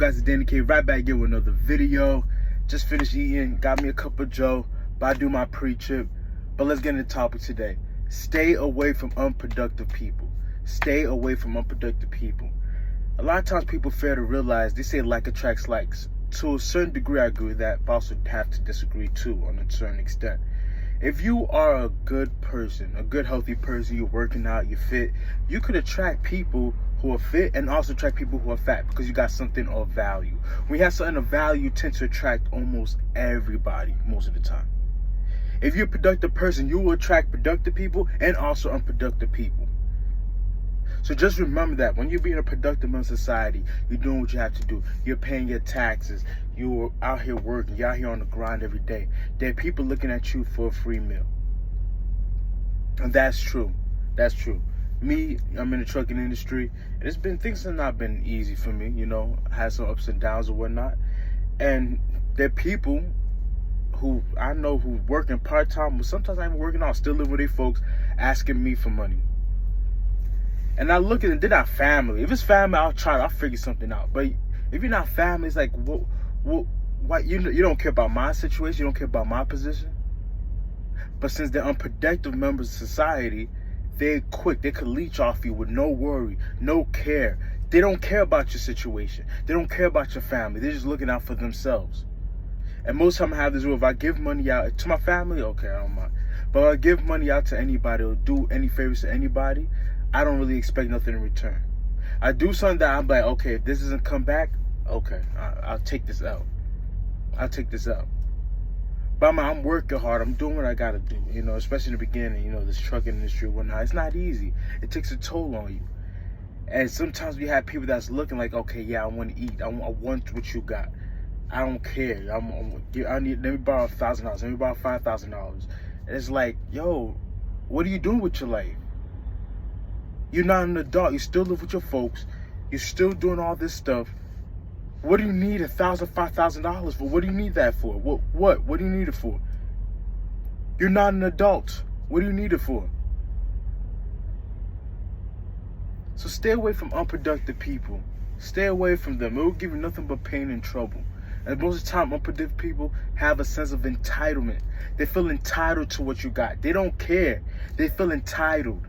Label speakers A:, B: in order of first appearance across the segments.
A: guys? It's Danny K right back here with another video. Just finished eating, got me a cup of Joe, about to do my pre-trip. But let's get into the topic today. Stay away from unproductive people. Stay away from unproductive people. A lot of times people fail to realize, they say like attracts likes. To a certain degree I agree with that, but I also have to disagree too on a certain extent. If you are a good person, a good healthy person, you're working out, you're fit, you could attract people who are fit and also attract people who are fat because you got something of value. When you have something of value, you tend to attract almost everybody most of the time. If you're a productive person, you will attract productive people and also unproductive people. So just remember that when you're being a productive member of society, you're doing what you have to do. You're paying your taxes. You're out here working. You're out here on the grind every day. There are people looking at you for a free meal. And that's true. That's true. Me, I'm in the trucking industry, and things have not been easy for me, you know. I had some ups and downs or whatnot. And there are people who I know who working part-time, but sometimes I'm working out, still living with their folks, asking me for money. And I look at it, they're not family. If it's family, I'll figure something out. But if you're not family, it's like, what you don't care about my situation, you don't care about my position. But since they're unproductive members of society, they're quick. They could leech off you with no worry, no care. They don't care about your situation. They don't care about your family. They're just looking out for themselves. And most time I have this rule: if I give money out to my family, okay, I don't mind. But if I give money out to anybody or do any favors to anybody, I don't really expect nothing in return. I do something that I'm like, okay, if this doesn't come back, okay, I'll take this out. I'll take this out. But I'm working hard. I'm doing what I gotta do, you know, especially in the beginning, you know, this trucking industry and whatnot. It's not easy. It takes a toll on you. And sometimes we have people that's looking like, okay, yeah, I want to eat. I want what you got. I don't care. Let me borrow $1,000. Let me borrow $5,000. And it's like, yo, what are you doing with your life? You're not an adult. You still live with your folks. You're still doing all this stuff. What do you need $1,000, $5,000 for? What do you need that for? What do you need it for? You're not an adult. What do you need it for? So stay away from unproductive people. Stay away from them. It will give you nothing but pain and trouble. And most of the time, unproductive people have a sense of entitlement. They feel entitled to what you got. They don't care. They feel entitled.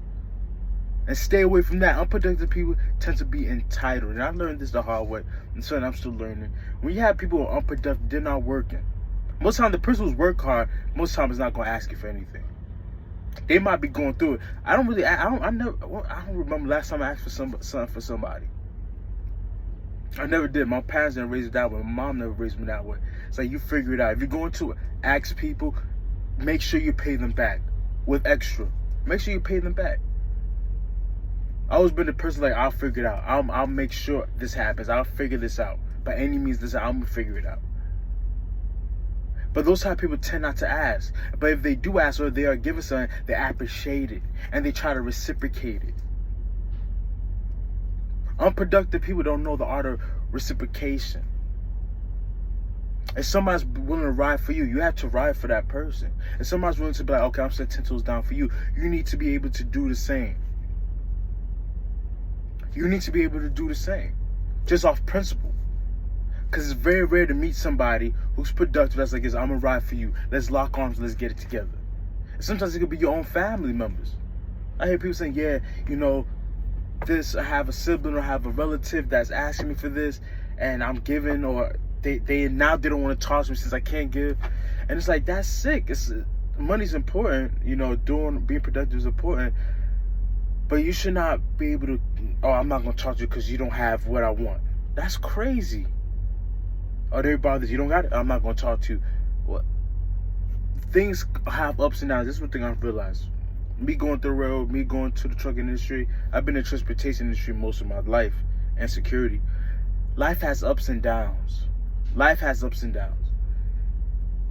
A: And stay away from that. Unproductive people tend to be entitled. And I learned this the hard way. And so I'm still learning. When you have people who are unproductive, they're not working. Most time, the person who's work hard, most time is not going to ask you for anything. They might be going through it. I don't remember last time I asked for something for somebody. I never did. My parents didn't raise me that way. My mom never raised me that way. It's like, you figure it out. If you're going to ask people, make sure you pay them back with extra. Make sure you pay them back. I always been the person like, I'll figure it out. I'll make sure this happens. I'll figure this out. By any means, I'm going to figure it out. But those type of people tend not to ask. But if they do ask or they are given something, they appreciate it. And they try to reciprocate it. Unproductive people don't know the art of reciprocation. If somebody's willing to ride for you, you have to ride for that person. If somebody's willing to be like, okay, I'm setting 10 toes down for you, you need to be able to do the same. You need to be able to do the same. Just off principle. Because it's very rare to meet somebody who's productive that's like, I'm going to ride for you. Let's lock arms, let's get it together. And sometimes it could be your own family members. I hear people saying, yeah, you know, I have a sibling or I have a relative that's asking me for this and I'm giving, or they don't want to talk to me since I can't give. And it's like, that's sick. Money's important, you know, being productive is important. But you should not be able to, oh, I'm not going to talk to you because you don't have what I want. That's crazy. Oh, they bother you don't got it? I'm not going to talk to you. What? Things have ups and downs. This is one thing I've realized. Me going through the road, me going to the trucking industry. I've been in the transportation industry most of my life and security. Life has ups and downs. Life has ups and downs.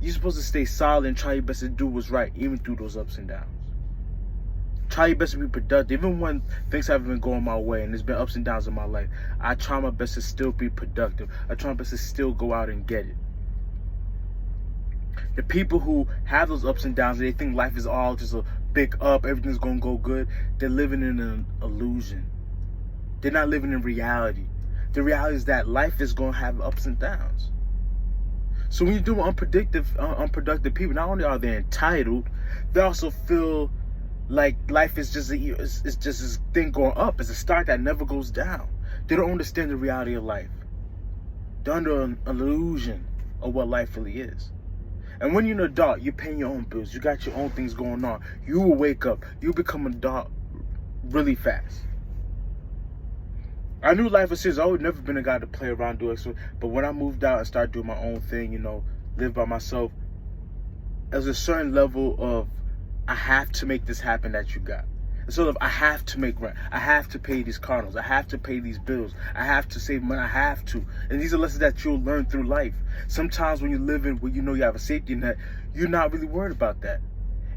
A: You're supposed to stay solid and try your best to do what's right, even through those ups and downs. Try your best to be productive. Even when things haven't been going my way and there's been ups and downs in my life, I try my best to still be productive. I try my best to still go out and get it. The people who have those ups and downs, they think life is all just a big up, everything's going to go good. They're living in an illusion. They're not living in reality. The reality is that life is going to have ups and downs. So when you do unproductive people, not only are they entitled, they also feel like life is just it's just this thing going up. It's a stock that never goes down. They don't understand the reality of life. They're under an illusion of what life really is. And when you're an adult, you're paying your own bills. You got your own things going on. You will wake up. You become an adult really fast. I knew life was serious. I would never been a guy to play around, do extra. But when I moved out and started doing my own thing, live by myself, there's a certain level of I have to make this happen that you got. And so I have to make rent. I have to pay these car notes. I have to pay these bills. I have to save money. I have to. And these are lessons that you'll learn through life. Sometimes when you live in where you know you have a safety net, you're not really worried about that.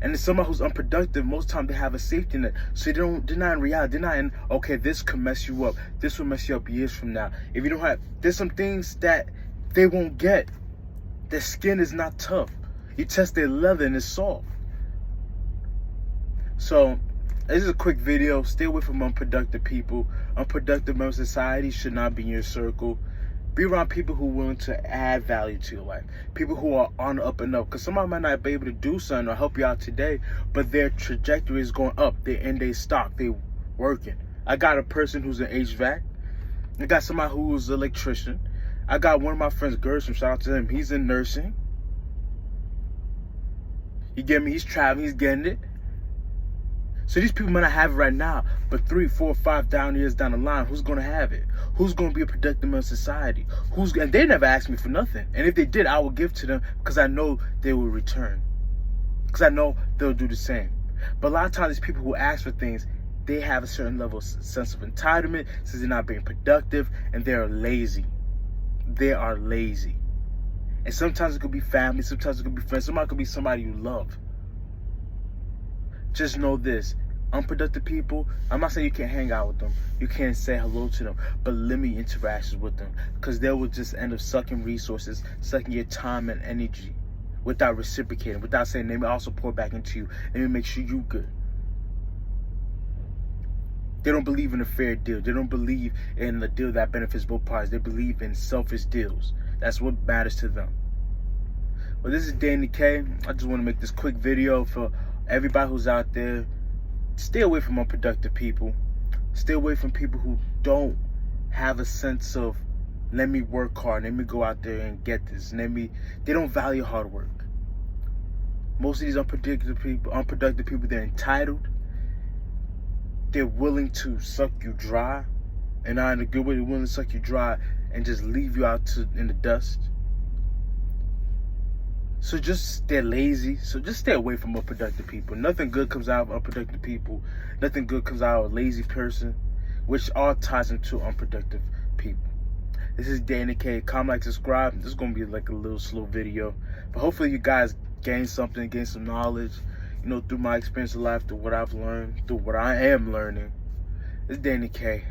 A: And it's someone who's unproductive, most of the time they have a safety net. So they're not in reality. They're not in, okay, this could mess you up. This will mess you up years from now. If you don't have, there's some things that they won't get. Their skin is not tough. You test their leather and it's soft. So this is a quick video. Stay away from unproductive people. Unproductive members of society should not be in your circle. Be around people who are willing to add value to your life. People who are on the up and up. Because somebody might not be able to do something or help you out today, but their trajectory is going up. They're in their stock. They're working. I got a person who's an HVAC. I got somebody who's an electrician. I got one of my friends, Gershom, shout out to him. He's in nursing. You get me? He's traveling. He's getting it. So these people might not have it right now, but 3, 4, 5 years down the line, who's going to have it? Who's going to be a productive member of society? And they never asked me for nothing. And if they did, I would give to them because I know they will return. Because I know they'll do the same. But a lot of times, these people who ask for things, they have a certain level of sense of entitlement since they're not being productive, and they're lazy. They are lazy. And sometimes it could be family, sometimes it could be friends, sometimes it could be somebody you love. Just know this, unproductive people, I'm not saying you can't hang out with them, you can't say hello to them, but limit interactions with them, because they will just end up sucking resources, sucking your time and energy without reciprocating, without saying, let me also pour back into you, let me make sure you're good. They don't believe in a fair deal. They don't believe in a deal that benefits both parties. They believe in selfish deals. That's what matters to them. Well, this is Danny K. I just want to make this quick video for everybody who's out there. Stay away from unproductive people. Stay away from people who don't have a sense of, let me work hard, let me go out there and get this. They don't value hard work. Most of these unproductive people, they're entitled. They're willing to suck you dry, and not in a good way. They're willing to suck you dry and just leave you out in the dust. So they're lazy. So just stay away from unproductive people. Nothing good comes out of unproductive people. Nothing good comes out of a lazy person, which all ties into unproductive people. This is Danny K. Comment, like, subscribe. This is going to be like a little slow video, but hopefully you guys gain something, gain some knowledge, through my experience of life, through what I've learned, through what I am learning. This is Danny K.